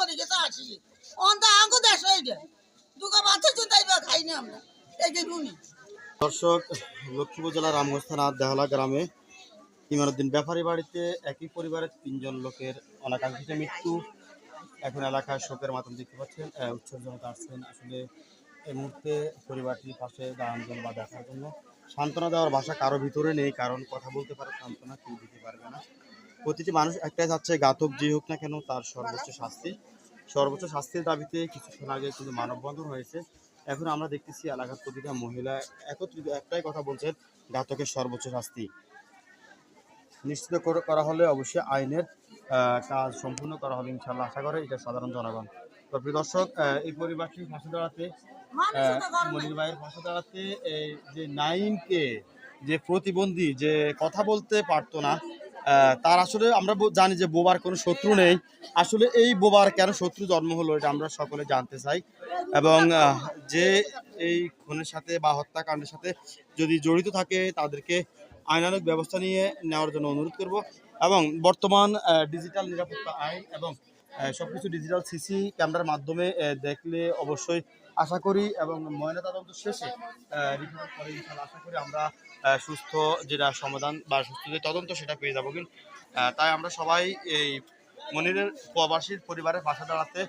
মরে গেছে আসি অন্ধ আঙ্গু দেশ হয়ে দুগা মাথা চুতাইবা খাই না আমরা এই যে নুনি। দর্শক, লক্ষ্মীপুর জেলার রামগঞ্জ থানা দেহলা গ্রামে ইমানুদ্দিন ব্যাপারী বাড়িতে একই পরিবারের 3 জন লোকের অনাকাঙ্ক্ষিত মৃত্যু। এখন এলাকায় শোকের মাতম দেখতে পাচ্ছেন। উৎসব জনতা আসছেন আসলে এই মুহূর্তে পরিবারটির পাশে দাঁড়ানোর জন্য বা দেখার জন্য। সান্ত্বনা দেওয়ার ভাষা কারো ভিতরে নেই, কারণ কথা বলতে পারে সান্ত্বনা কেউ দিতে পারবে না। প্রতিটি মানুষ একটাই চাচ্ছে, ঘাতক যে হোক না কেন তার সর্বোচ্চ শাস্তির দাবিতে কিছুক্ষণ আগে কিন্তু মানববন্ধন হয়েছে। এখন আমরা দেখতেছি এলাকার প্রতিটা মহিলা একত্রিত একটাই কথা বলছেন, ঘাতকের সর্বোচ্চ শাস্তি নিশ্চিত করা হলে অবশ্যই আইনের কাজ সম্পূর্ণ করা হবে ইনশাল্লাহ, আশা করে এটা সাধারণ জনগণ। তো প্রিয় দর্শক, এই পরিবারটির পাশে দাঁড়াতে, মনির ভাইয়ের পাশে দাঁড়াতে, যে নাইমকে, যে প্রতিবন্ধী, যে কথা বলতে পারতো না, তার আসলে আমরা জানি যে বোবার কোনো শত্রু নেই। আসলে এই বোবার কেন শত্রু জন্ম হলো এটা আমরা সকলে জানতে চাই, এবং যে এই খুনের সাথে বা হত্যাকাণ্ডের সাথে যদি জড়িত থাকে তাদেরকে আইনানুগ ব্যবস্থা নিয়ে নেওয়ার জন্য অনুরোধ করব। এবং বর্তমান ডিজিটাল নিরাপত্তা আইন এবং সবকিছু ডিজিটাল সিসি ক্যামেরার মাধ্যমে দেখলে অবশ্যই আশা করি, এবং ময়নাতদন্ত শেষে রিপোর্ট করে ইনশাল্লাহ আশা করি আমরা সুস্থ যেটা সমাধান বা সুস্থ যে তদন্ত সেটা পেয়ে যাবো। কিন্তু তাই আমরা সবাই এই মনিরের প্রবাসীর পরিবারের পাশে দাঁড়াতে,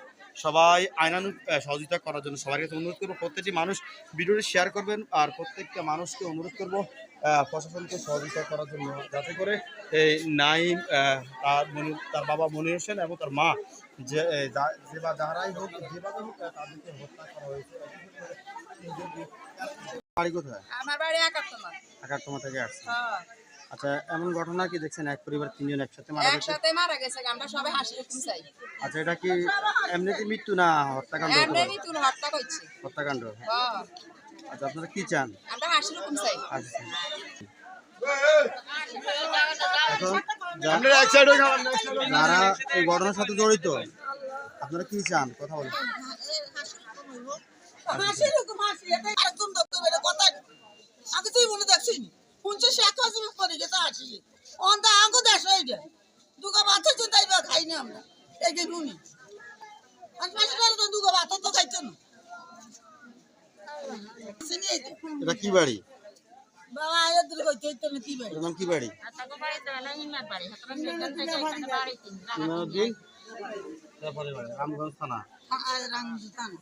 সবাই আইনানুগ সহযোগিতা করার জন্য সবার কাছে অনুরোধ করবো। প্রত্যেকটি মানুষ ভিডিওটি শেয়ার করবেন, আর প্রত্যেকটা মানুষকে অনুরোধ করবো প্রশাসনকে সহযোগিতা করার জন্য, যাতে করে এই নাইম, তার বাবা মনির হোসেন এবং তার মা যে বা যারাই হোক, যেভাবে হোক তাদেরকে হত্যা করা হয়েছে। বাড়ি কোথায়? আমার বাড়ি একাত্তমা। একাত্তমা থেকে আসছে। হ্যাঁ। আচ্ছা, এমন ঘটনা কি দেখছেন এক পরিবার 3 জন একসাথে মারা গেছে? একসাথে মারা গেছে, আমরা সবাই হাসি রকম চাই। আচ্ছা, এটা কি এমনিতে মৃত্যু না হত্যাকাণ্ড? এমনি তুই হত্যা কইছে। হত্যাকাণ্ড। হ্যাঁ। আচ্ছা, আপনারা কি চান? আমরা হাসি রকম চাই। আচ্ছা, যারা এই ঘটনার সাথে জড়িত আপনারা কি চান কথা বলেন? হাসি রকম হাসি, এটা একদম দপ্তরের কথা। আগে তুই মনে দেখছিস 50-100 করে গেছে আসি অন্ধ আঙ্গু দেশ হয়ে দুগা মাথা চুতাইবা খাই না আমরা এই যে নুনি। হাসপাতালে তো দুগা মাথা তো খাইতো না। এটা কি বাড়ি? বাবা এদের কইতে হইতো না কি বাড়ি? নাম কি বাড়ি? ইমানুদ্দিন রামগঞ্জ থানা। রামগঞ্জ থানা।